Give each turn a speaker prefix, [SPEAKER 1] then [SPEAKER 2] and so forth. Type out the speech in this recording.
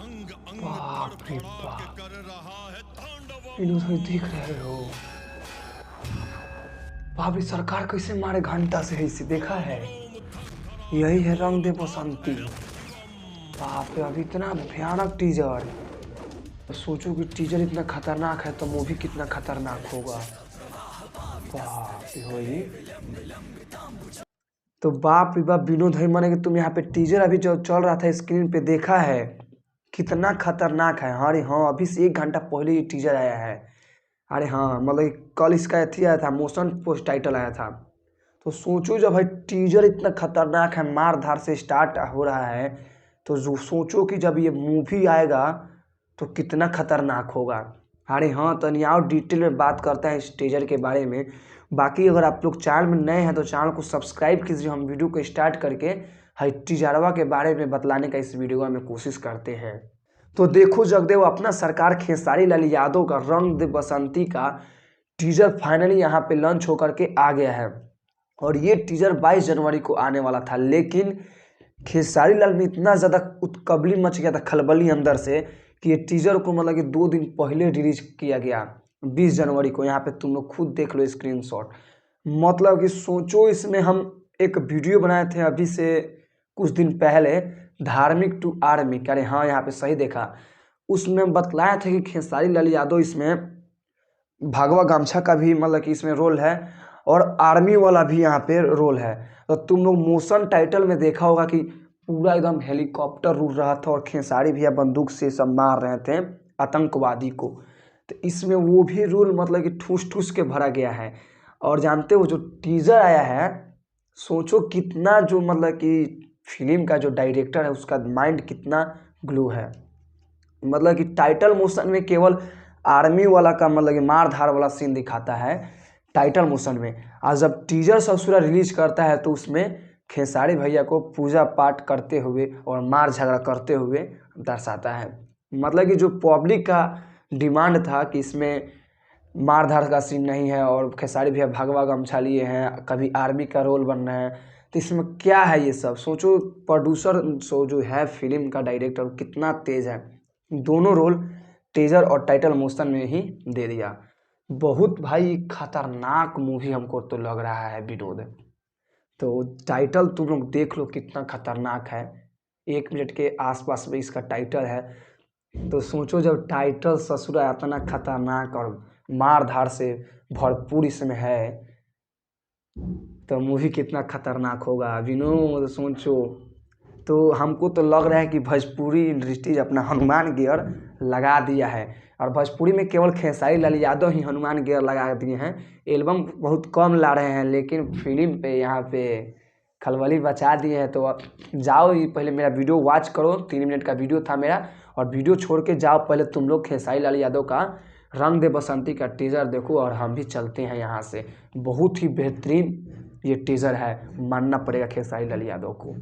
[SPEAKER 1] बाप रे बाप, विनोद भाई देख रहे हो? बाप रे, सरकार कैसे मारे घंटा से, इसे देखा है? यही है रंग दे बसंती। बाप रे, अभी इतना भयानक टीजर। सोचो कि टीजर इतना खतरनाक है तो मूवी कितना खतरनाक होगा। बाप रे भाई, तो बाप रे बाप विनोद भाई, माने कि तुम यहाँ पे टीजर अभी जो चल रहा था स्क्रीन पे देखा है? कितना खतरनाक है। अरे हाँ, अभी से 1 घंटा पहले ये टीजर आया है। अरे हाँ, मतलब कल इसका अथी आया था, मोशन पोस्ट टाइटल आया था। तो सोचो जब भाई टीजर इतना खतरनाक है, मार धार से स्टार्ट हो रहा है, तो जो सोचो कि जब ये मूवी आएगा तो कितना खतरनाक होगा। अरे हाँ, तो नहीं आओ डिटेल में बात करते हैं इस टीजर के बारे में। बाकी अगर आप लोग चैनल में नए हैं तो चैनल को सब्सक्राइब कीजिए। हम वीडियो को स्टार्ट करके हाई टीजरवा के बारे में बतलाने का इस वीडियो में कोशिश करते हैं। तो देखो जगदेव, अपना सरकार खेसारी लाल यादव का रंग दे बसंती का टीजर फाइनली यहाँ पे लॉन्च होकर के आ गया है। और ये टीजर 22 जनवरी को आने वाला था, लेकिन खेसारी लाल में इतना ज़्यादा उत्कबली मच गया था, खलबली अंदर से, कि ये टीजर को मतलब कि 2 दिन पहले रिलीज किया गया 20 जनवरी को। यहाँ पे तुम लोग खुद देख लो स्क्रीनशॉट। मतलब कि सोचो, इसमें हम एक वीडियो बनाए थे अभी से कुछ दिन पहले, धार्मिक टू आर्मिक। अरे हाँ, यहाँ पे सही देखा। उसमें बतलाया था कि खेसारी लाल यादव इसमें भगवा गमछा का भी मतलब कि इसमें रोल है, और आर्मी वाला भी यहाँ पे रोल है। तो तुम लोग मोशन टाइटल में देखा होगा कि पूरा एकदम हेलीकॉप्टर उड़ रहा था और खेसारी भैया बंदूक से सब मार रहे थे आतंकवादी को। तो इसमें वो भी रोल मतलब कि ठूस ठूस के भरा गया है। और जानते हो जो टीजर आया है, सोचो कितना जो मतलब कि फिल्म का जो डायरेक्टर है उसका माइंड कितना ग्लो है। मतलब कि टाइटल मोशन में केवल आर्मी वाला का मतलब कि मार धार वाला सीन दिखाता है टाइटल मोशन में, और जब टीजर ससुरा रिलीज करता है तो उसमें खेसारी भैया को पूजा पाठ करते हुए और मार झगड़ा करते हुए दर्शाता है। मतलब कि जो पब्लिक का डिमांड था कि इसमें मार धार का सीन नहीं है और खेसारी भैया भगवा गमछा लिए हैं, कभी आर्मी का रोल बनना है, तो इसमें क्या है ये सब। सोचो प्रोड्यूसर सो जो है फिल्म का डायरेक्टर कितना तेज है, दोनों रोल टीजर और टाइटल मोशन में ही दे दिया। बहुत भाई खतरनाक मूवी हमको तो लग रहा है विनोद। तो टाइटल तुम लोग देख लो कितना खतरनाक है, 1 मिनट के आसपास में इसका टाइटल है। तो सोचो जब टाइटल ससुरा इतना खतरनाक और मार धार से भरपूर इसमें है, तो मूवी कितना खतरनाक होगा विनोद, सोचो। तो हमको तो लग रहा है कि भोजपुरी इंडस्ट्री अपना हनुमान गियर लगा दिया है, और भोजपुरी में केवल खेसारी लाल यादव ही हनुमान गियर लगा दिए हैं। एल्बम बहुत कम ला रहे हैं, लेकिन फिल्म पे यहाँ पे खलबली बचा दिए हैं। तो अब जाओ, ये पहले मेरा वीडियो वॉच करो, 3 मिनट का वीडियो था मेरा, और वीडियो छोड़ के जाओ पहले तुम लोग खेसारी लाल यादव का रंग दे बसंती का टीजर देखो, और हम भी चलते हैं यहाँ से। बहुत ही बेहतरीन ये टीजर है, मानना पड़ेगा खेसारी लाल यादव को।